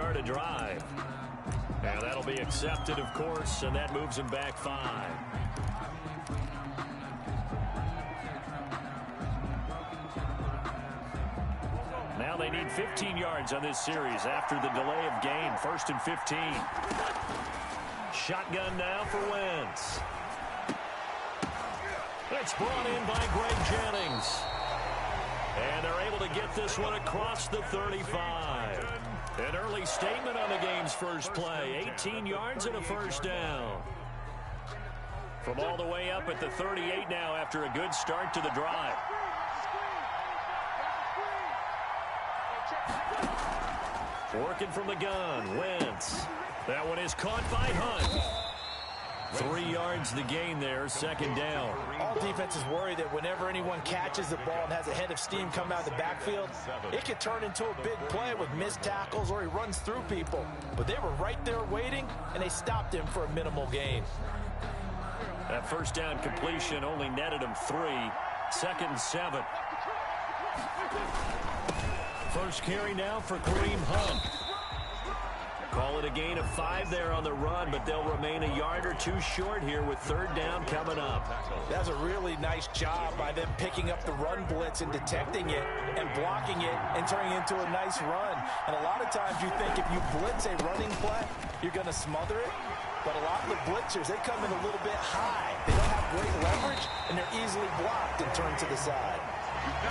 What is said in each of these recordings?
start a drive. And that'll be accepted, of course, and that moves him back 5. Now they need 15 yards on this series after the delay of game. 1st and 15. Shotgun now for Wentz. It's brought in by Greg Jennings. And they're able to get this one across the 35. An early statement on the game's first play. 18 yards and a first down. From all the way up at the 38 now after a good start to the drive. Working from the gun, Wentz. That one is caught by Hunt. 3 yards the gain there, 2nd down. All defenses worry that whenever anyone catches the ball and has a head of steam come out of the backfield, it could turn into a big play with missed tackles or he runs through people. But they were right there waiting, and they stopped him for a minimal gain. That first down completion only netted him 3. 2nd and 7. First carry now for Kareem Hunt. Call it a gain of 5 there on the run, but they'll remain a yard or 2 short here with 3rd down coming up. That's a really nice job by them picking up the run blitz and detecting it and blocking it and turning it into a nice run. And a lot of times you think if you blitz a running play, you're going to smother it. But a lot of the blitzers, they come in a little bit high. They don't have great leverage, and they're easily blocked and turned to the side.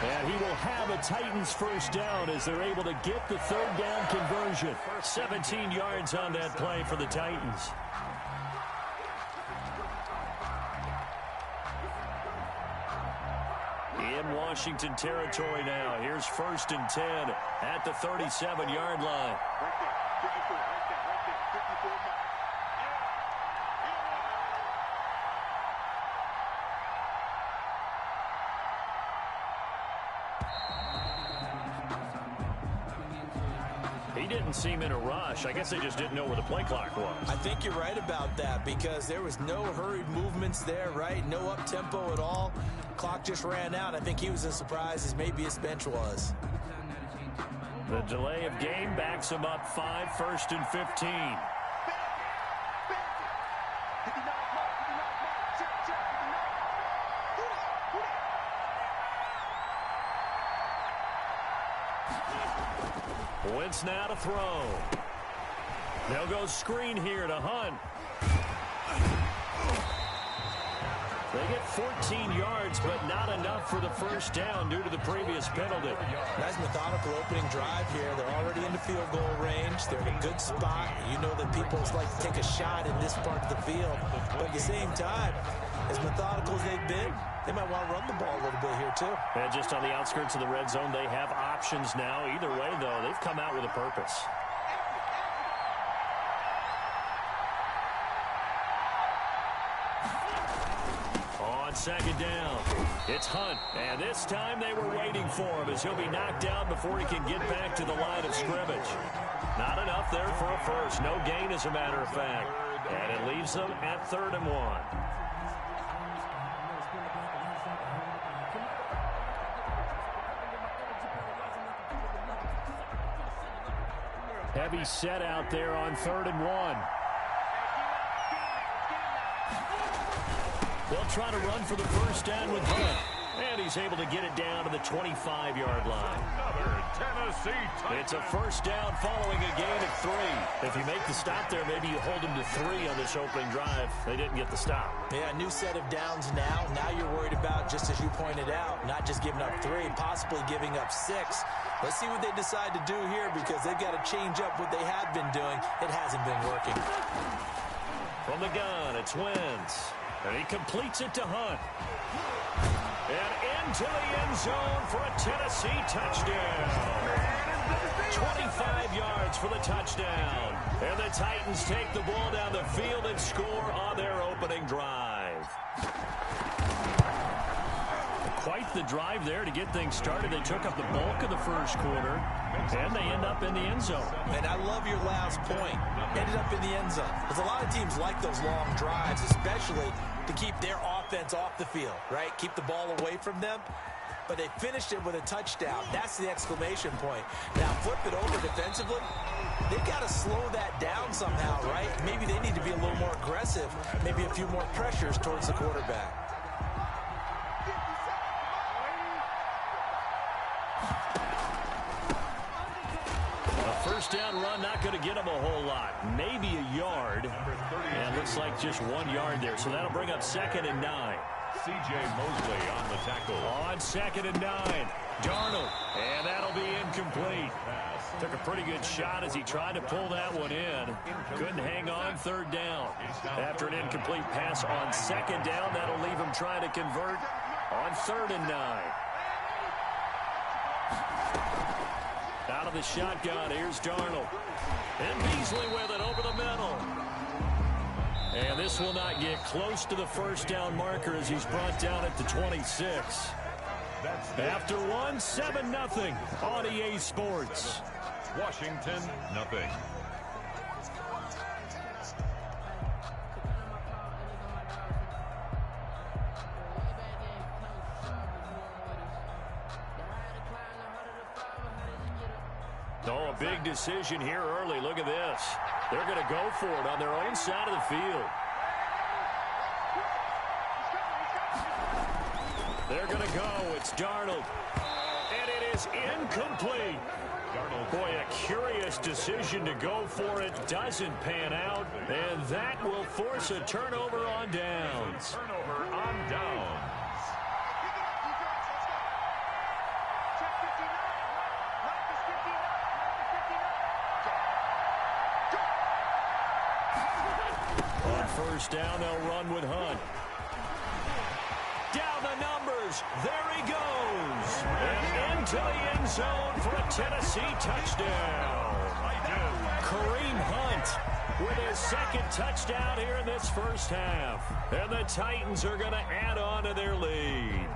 And he will have a Titans first down as they're able to get the 3rd down conversion. 17 yards on that play for the Titans. In Washington territory now. Here's 1st and 10 at the 37-yard line. Didn't seem in a rush. I guess they just didn't know where the play clock was. I think you're right about that because there was no hurried movements there, right? No up-tempo at all. Clock just ran out. I think he was as surprised as maybe his bench was. The delay of game backs him up 5, 1st and 15. Wentz now to throw. They'll go screen here to Hunt. They get 14 yards, but not enough for the first down due to the previous penalty. Nice methodical opening drive here. They're already in the field goal range. They're in a good spot. You know that people like to take a shot in this part of the field. But at the same time, as methodical as they've been, they might want to run the ball a little bit here, too. And just on the outskirts of the red zone, they have options now. Either way, though, they've come out with a purpose. On 2nd down, it's Hunt. And this time they were waiting for him as he'll be knocked down before he can get back to the line of scrimmage. Not enough there for a first. No gain, as a matter of fact. And it leaves them at 3rd and 1. Heavy set out there on 3rd and 1. They'll try to run for the first down with Hunt. And he's able to get it down to the 25-yard line. It's a first down following a gain of 3. If you make the stop there, maybe you hold them to 3 on this opening drive. They didn't get the stop. Yeah, new set of downs now. Now you're worried about, just as you pointed out, not just giving up 3, possibly giving up 6. Let's see what they decide to do here because they've got to change up what they have been doing. It hasn't been working. From the gun, it's Wentz. And he completes it to Hunt. And into the end zone for a Tennessee touchdown. 25 yards for the touchdown. And the Titans take the ball down the field and score on their opening drive. Quite the drive there to get things started. They took up the bulk of the first quarter, and they end up in the end zone. And I love your last point. Ended up in the end zone. Because a lot of teams like those long drives, especially to keep their offense off the field, right? Keep the ball away from them. but they finished it with a touchdown. That's the exclamation point. Now, flip it over defensively. They've got to slow that down somehow, right? Maybe they need to be a little more aggressive, maybe a few more pressures towards the quarterback. First down run, not going to get him a whole lot. Maybe a yard. And looks like just 1 yard there. So that'll bring up 2nd and 9. C.J. Mosley on the tackle. On 2nd and 9. Darnold. And that'll be incomplete. Took a pretty good shot as he tried to pull that one in. Couldn't hang on 3rd down. After an incomplete pass on 2nd down, that'll leave him trying to convert on 3rd and 9. Out of the shotgun, here's Darnold. And Beasley with it over the middle. And this will not get close to the first down marker as he's brought down at the 26. After one, 7-0 on EA Sports. Washington, nothing. Oh, a big decision here early. Look at this. They're going to go for it on their own side of the field. They're going to go. It's Darnold. And it is incomplete. Boy, a curious decision to go for it. Doesn't pan out. And that will force a turnover on downs. Turnover on downs. First down, they'll run with Hunt. Down the numbers. There he goes. And into the end zone for a Tennessee touchdown. Kareem Hunt with his 2nd touchdown here in this first half. And the Titans are going to add on to their lead.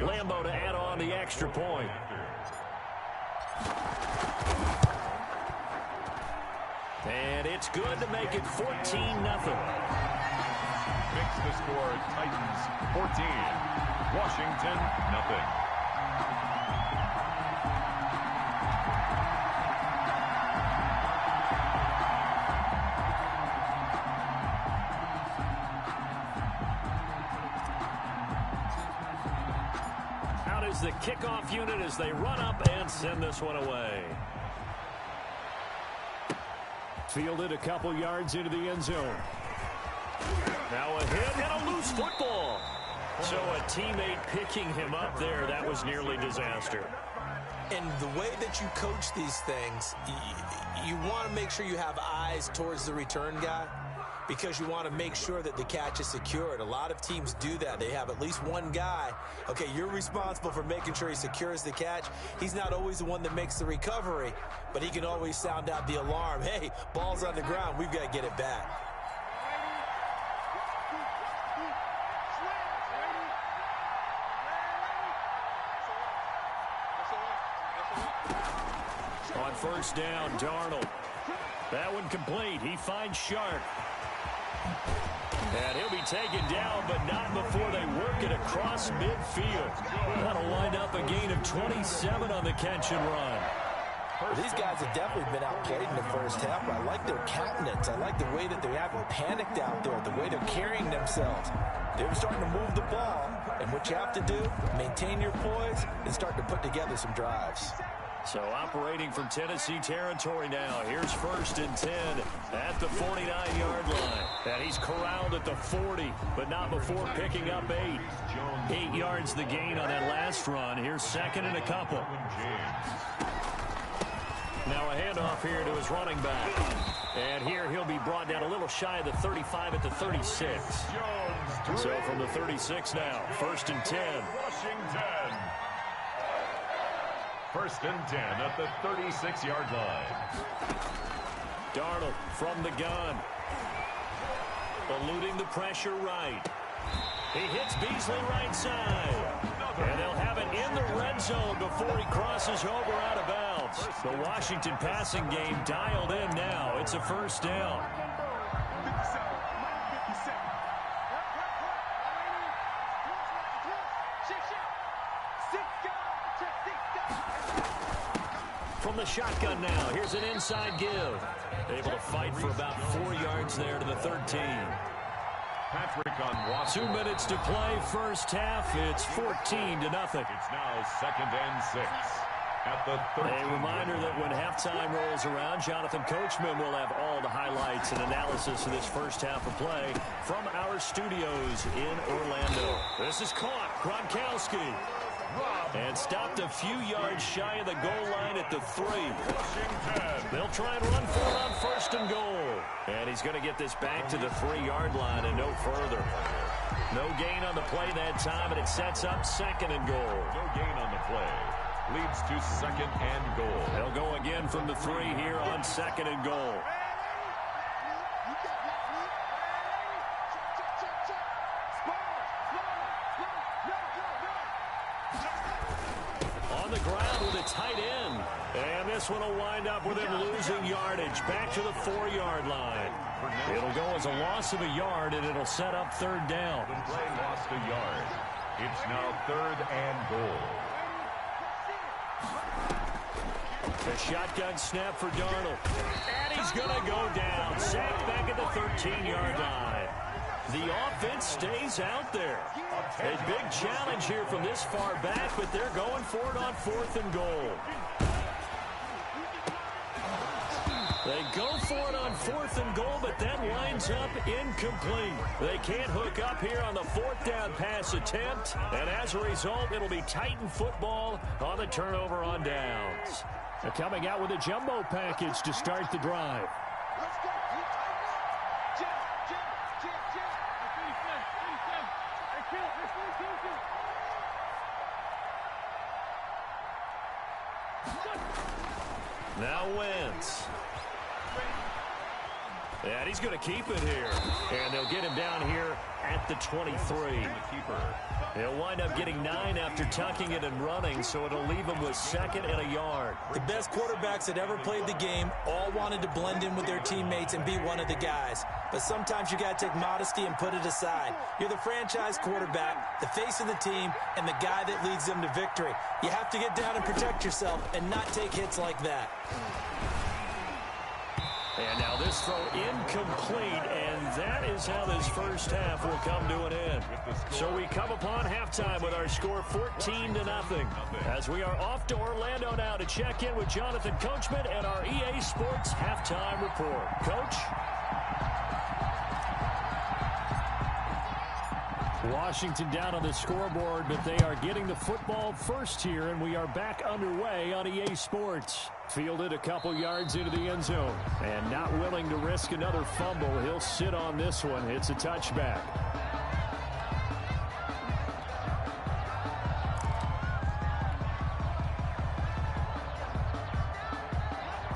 Lambo to add on the extra point. And it's good to make it 14-0. Fix the score. Titans 14. Washington nothing. The kickoff unit as they run up and send this one away. Fielded a couple yards into the end zone. Now a hit and a loose football. So a teammate picking him up there, that was nearly disaster. And the way that you coach these things, you want to make sure you have eyes towards the return guy, because you want to make sure that the catch is secured. A lot of teams do that. They have at least one guy. Okay, you're responsible for making sure he secures the catch. He's not always the one that makes the recovery, but he can always sound out the alarm. Hey, ball's on the ground. We've got to get it back. On first down, Darnold. That one complete. He finds Sharp. And he'll be taken down, but not before they work it across midfield. That'll wind up a gain of 27 on the catch and run. Well, these guys have definitely been outplayed in the first half. I like their countenance. I like the way that they haven't panicked out there, the way they're carrying themselves. They're starting to move the ball, and what you have to do, maintain your poise and start to put together some drives. So operating from Tennessee territory now. Here's 1st and 10 at the 49-yard line. And he's corralled at the 40, but not before picking up 8. 8 yards the gain on that last run. Here's 2nd and a couple. Now a handoff here to his running back. And here he'll be brought down a little shy of the 35 at the 36. So from the 36 now, 1st and 10. Washington. First and 10 at the 36-yard line. Darnold from the gun. Eluding the pressure right. He hits Beasley right side. And they'll have it in the red zone before he crosses over out of bounds. The Washington passing game dialed in now. It's a first down. From the shotgun now, here's an inside give. Able to fight for about 4 yards there to the 13. Patrick on Watson. 2 minutes to play, first half. It's 14-0. It's now 2nd and 6 at the 13. A reminder that when halftime rolls around, Jonathan Coachman will have all the highlights and analysis of this first half of play from our studios in Orlando. This is caught. Gronkowski. And stopped a few yards shy of the goal line at the 3. They'll try and run for it on first and goal. And he's going to get this back to the 3-yard line and no further. No gain on the play that time, and it sets up 2nd and goal. No gain on the play. Leads to 2nd and goal. They'll go again from the 3 here on 2nd and goal. On the ground with a tight end. And this one will wind up with him losing yardage. Back to the 4-yard line. It'll go as a loss of a yard, and it'll set up 3rd down. The play lost a yard. It's now 3rd and goal. The shotgun snap for Darnold. And he's going to go down. Sacked back at the 13-yard line. The offense stays out there. A big challenge here from this far back, but they're going for it on 4th and goal. They go for it on 4th and goal, but that lines up incomplete. They can't hook up here on the 4th down pass attempt, and as a result, it'll be Titan football on the turnover on downs. They're coming out with a jumbo package to start the drive. Now Wentz. And he's going to keep it here. And they'll get him down here at the 23. He'll wind up getting 9 after tucking it and running, so it'll leave him with 2nd and a yard. The best quarterbacks that ever played the game all wanted to blend in with their teammates and be one of the guys. But sometimes you got to take modesty and put it aside. You're the franchise quarterback, the face of the team, and the guy that leads them to victory. You have to get down and protect yourself and not take hits like that. And now this throw incomplete, and that is how this first half will come to an end. So we come upon halftime with our score 14-0. As we are off to Orlando now to check in with Jonathan Coachman and our EA Sports halftime report. Coach? Washington down on the scoreboard, but they are getting the football first here, and we are back underway on EA Sports. Fielded a couple yards into the end zone, and not willing to risk another fumble. He'll sit on this one. It's a touchback.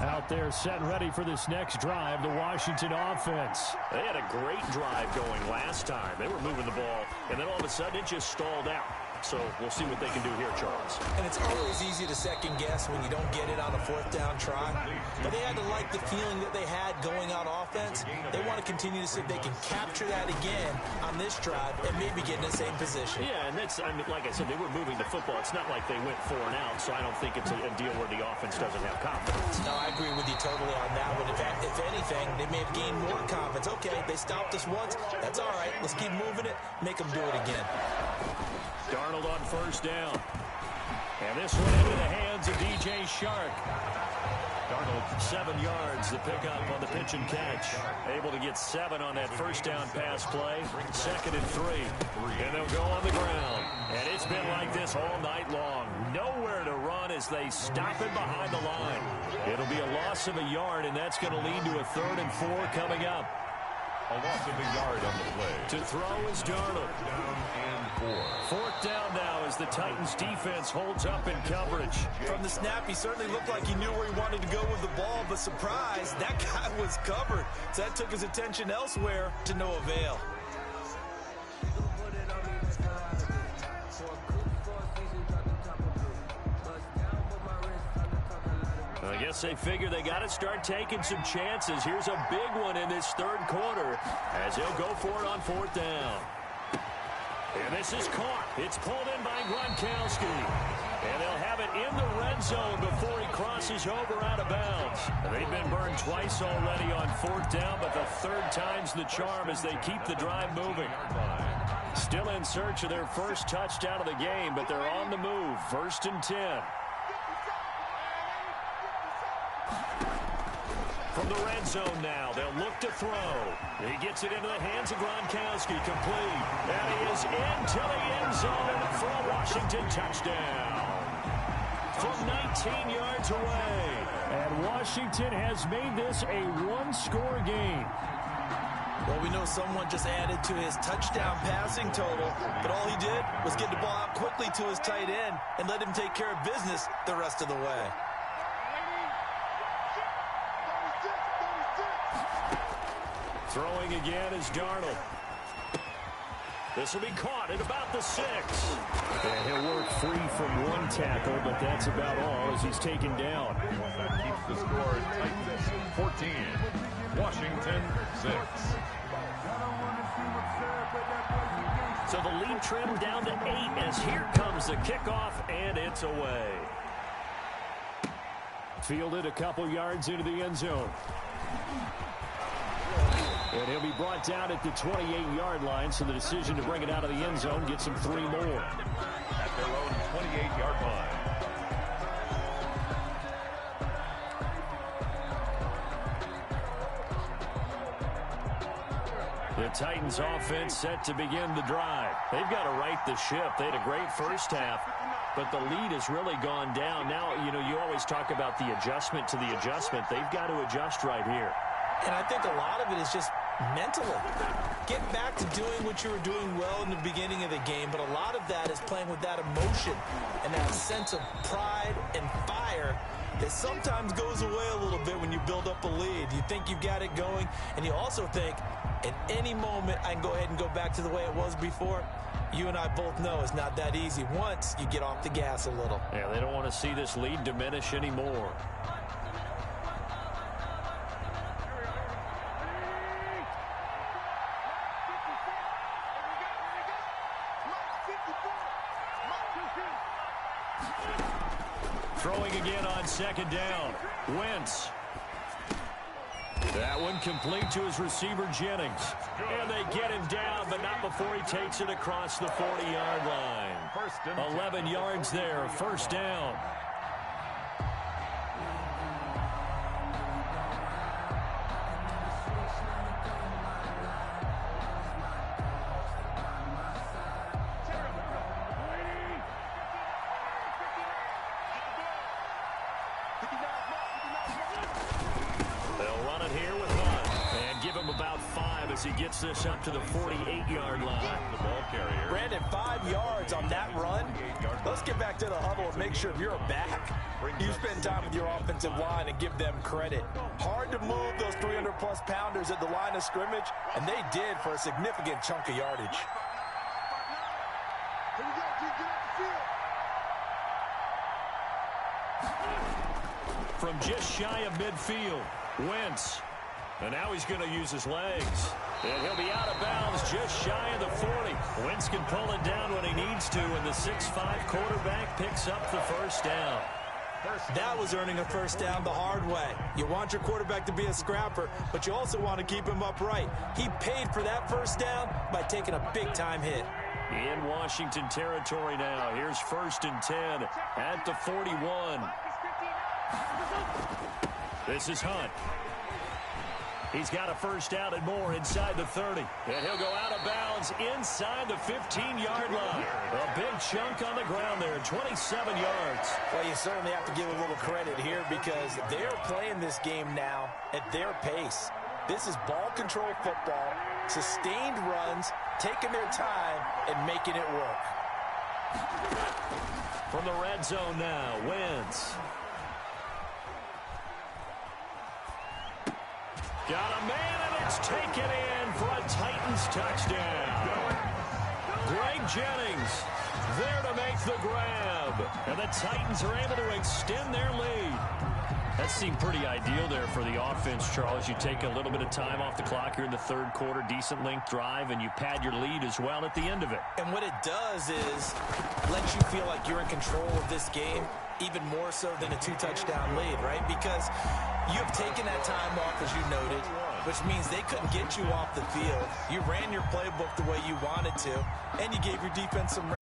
Out there set and ready for this next drive, the Washington offense. They had a great drive going last time. They were moving the ball, and then all of a sudden it just stalled out. So we'll see what they can do here, Charles. And it's always easy to second guess when you don't get it on a 4th down try. But they had to like the feeling that they had going on offense. They want to continue to see if they can capture that again on this drive and maybe get in the same position. Yeah, and that's, I mean, like I said, they were moving the football. It's not like they went 4 and out, so I don't think it's a deal where the offense doesn't have confidence. No, I agree with you totally on that one. If anything, they may have gained more confidence. Okay, they stopped us once. That's all right. Let's keep moving it, make them do it again. Darnold on first down. And this one into the hands of DJ Shark. Darnold, 7 yards, the pickup on the pitch and catch. Able to get 7 on that first down pass play. 2nd and 3. And they'll go on the ground. And it's been like this all night long. Nowhere to run as they stop it behind the line. It'll be a loss of a yard, and that's going to lead to a 3rd and 4 coming up. A loss of a yard on the play. To throw is Darnold. Down and 4. 4th down now as the Titans defense holds up in coverage. From the snap, he certainly looked like he knew where he wanted to go with the ball, but surprise, that guy was covered. So that took his attention elsewhere to no avail. I guess they figure they got to start taking some chances. Here's a big one in this 3rd quarter as he'll go for it on 4th down. And this is caught. It's pulled in by Gronkowski. And they'll have it in the red zone before he crosses over out of bounds. They've been burned twice already on 4th down, but the 3rd time's the charm as they keep the drive moving. Still in search of their first touchdown of the game, but they're on the move. 1st and 10. From the red zone now, they'll look to throw. He gets it into the hands of Gronkowski, complete. And he is into the end zone for a Washington touchdown. From 19 yards away. And Washington has made this a one-score game. Well, we know someone just added to his touchdown passing total, but all he did was get the ball out quickly to his tight end and let him take care of business the rest of the way. Throwing again is Darnold. This will be caught at about the 6. And he'll work free from one tackle, but that's about all as he's taken down. That keeps the score Titans 14. Washington 6. So the lead trimmed down to 8 as here comes the kickoff, and it's away. Fielded a couple yards into the end zone. And he'll be brought down at the 28-yard line, so the decision to bring it out of the end zone gets him 3 more. At their own 28-yard line. The Titans offense set to begin the drive. They've got to right the ship. They had a great first half, but the lead has really gone down. Now, you know, you always talk about the adjustment to the adjustment. They've got to adjust right here. And I think a lot of it is just mentally. Get back to doing what you were doing well in the beginning of the game, but a lot of that is playing with that emotion and that sense of pride and fire that sometimes goes away a little bit when you build up a lead. You think you've got it going, and you also think at any moment I can go ahead and go back to the way it was before. You and I both know it's not that easy once you get off the gas a little. Yeah, they don't want to see this lead diminish anymore. Throwing again on 2nd down. Wentz. That one complete to his receiver, Jennings. And they get him down, but not before he takes it across the 40-yard line. 11 yards there, 1st down. He gets this up to the 48-yard line. The ball carrier. Brandon, 5 yards on that run. Let's get back to the huddle and make sure you're back. You spend time with your offensive line and give them credit. Hard to move those 300-plus pounders at the line of scrimmage, and they did for a significant chunk of yardage. From just shy of midfield, Wentz. And now he's going to use his legs. And he'll be out of bounds just shy of the 40. Wentz can pull it down when he needs to, and the 6'5" quarterback picks up the 1st down. That was earning a 1st down the hard way. You want your quarterback to be a scrapper, but you also want to keep him upright. He paid for that 1st down by taking a big-time hit. In Washington territory now. Here's 1st and 10 at the 41. This is Hunt. He's got a 1st down and more inside the 30. And he'll go out of bounds inside the 15-yard line. A big chunk on the ground there, 27 yards. Well, you certainly have to give a little credit here because they're playing this game now at their pace. This is ball control football, sustained runs, taking their time and making it work. From the red zone now, Wentz. Got a man, and it's taken in for a Titans touchdown. Greg Jennings there to make the grab. And the Titans are able to extend their lead. That seemed pretty ideal there for the offense, Charles. You take a little bit of time off the clock here in the third quarter, decent length drive, and you pad your lead as well at the end of it. And what it does is let you feel like you're in control of this game, even more so than a 2-touchdown lead, right? Because you've taken that time off, as you noted, which means they couldn't get you off the field. You ran your playbook the way you wanted to, and you gave your defense some